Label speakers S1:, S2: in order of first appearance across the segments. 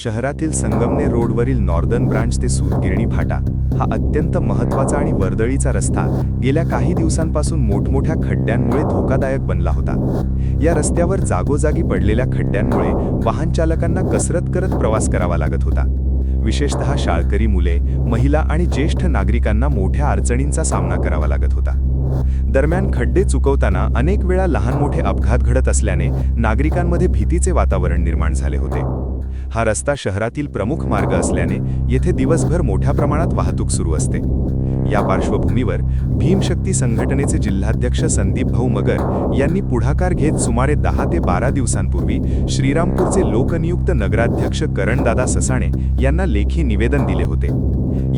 S1: शहरातील संगमनेर रोडवरील northern branch ते सूतगिरणी फाटा हा अत्यंत महत्त्वाचा आणि वर्दळीचा रस्ता गेल्या काही दिवसांपासून मोठमोठ्या खड्ड्यांमुळे धोकादायक बनला होता। या रस्त्यावर जागोजागी पडलेल्या खड्ड्यांमुळे वाहन चालकांना कसरत करत प्रवास करावा लागत होता। विशेषतः शाळकरी मुले, महिला आणि ज्येष्ठ नागरिकांना मोठ्या अडचणींचा सामना करावा लागत होता। दरम्यान खड्डे चुकवताना अनेक वेळा लहान मोठे अपघात घडत असल्याने नागरिकांमध्ये भीतीचे वातावरण निर्माण झाले होते। हा रस्ता शहरातील प्रमुख मार्ग असल्याने येथे दिवसभर मोठ्या प्रमाणात वाहतूक सुरू असते। या पार्श्वभूमीवर भीमशक्ती संघटनेचे जिल्हाध्यक्ष संदीप भाऊ मगर यांनी पुढाकार घेत सुमारे 10 ते 12 दिवसांपूर्वी श्रीरामपूरचे लोकनियुक्त नगराध्यक्ष करणदादा ससाणे यांना लेखी निवेदन दिले होते।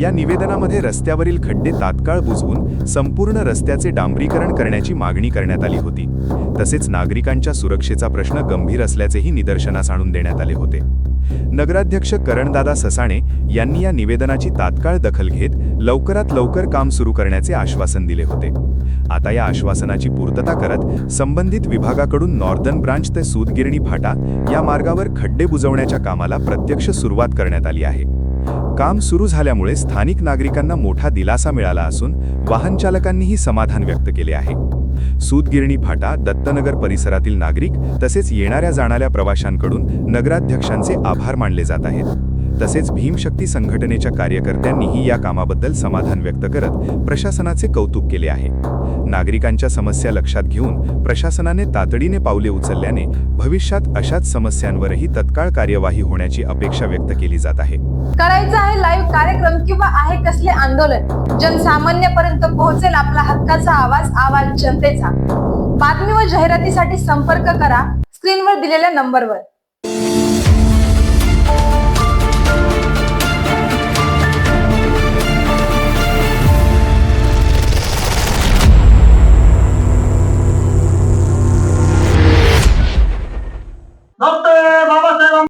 S1: या निवेदनामध्ये रस्त्यावरील खड्डे तात्काळ बुजवून संपूर्ण रस्त्याचे डांबरीकरण करण्याची मागणी करण्यात आली होती। तसेच नागरिकांच्या सुरक्षेचा प्रश्न गंभीर असल्याचेही निदर्शनास आणून देण्यात आले होते। नगराध्यक्ष करणदादा ससाणे यांनी या निवेदनाची तात्काळ दखल घेत लवकरात लवकर काम सुरू करण्याचे आश्वासन दिले होते। आता या आश्वासनाची पूर्तता करत संबंधित विभागाकडून नॉर्दर्न ब्रांच ते सूतगिरणी फाटा या मार्गावर खड्डे बुजवण्याच्या कामाला प्रत्यक्ष सुरुवात करण्यात आली आहे। काम सुरू झाल्यामुळे स्थानिक नागरिकांना मोठा दिलासा मिळाला असून वाहन चालकांनीही समाधान व्यक्त केले आहे। सूतगिरणी फाटा, दत्तनगर परिसरातील नागरिक तसेच येणाऱ्या जाणाऱ्या प्रवाशांकडून नगराध्यक्षांचे आभार मानले जात आहेत। तसेच भीमशक्ती संघटनेच्या कार्यकर्त्यांनीही या कामाबद्दल समाधान व्यक्त करत प्रशासनाचे कौतुक केले आहे। नागरिकांच्या समस्या लक्षात घेऊन प्रशासनाने तातडीने पावले उचलल्याने भविष्यात अशाच समस्यांवरही तत्काळ कार्यवाही होण्याची अपेक्षा व्यक्त केली जात आहे।
S2: करायचं आहे लाईव्ह कार्यक्रम किंवा आहे कसले आंदोलन, जनसामान्यपर्यंत पोहोचेल आपला हक्काचा आवाज, आवाज जनतेचा। बातमी व जाहिरातीसाठी संपर्क करा स्क्रीनवर दिलेल्या नंबरवर।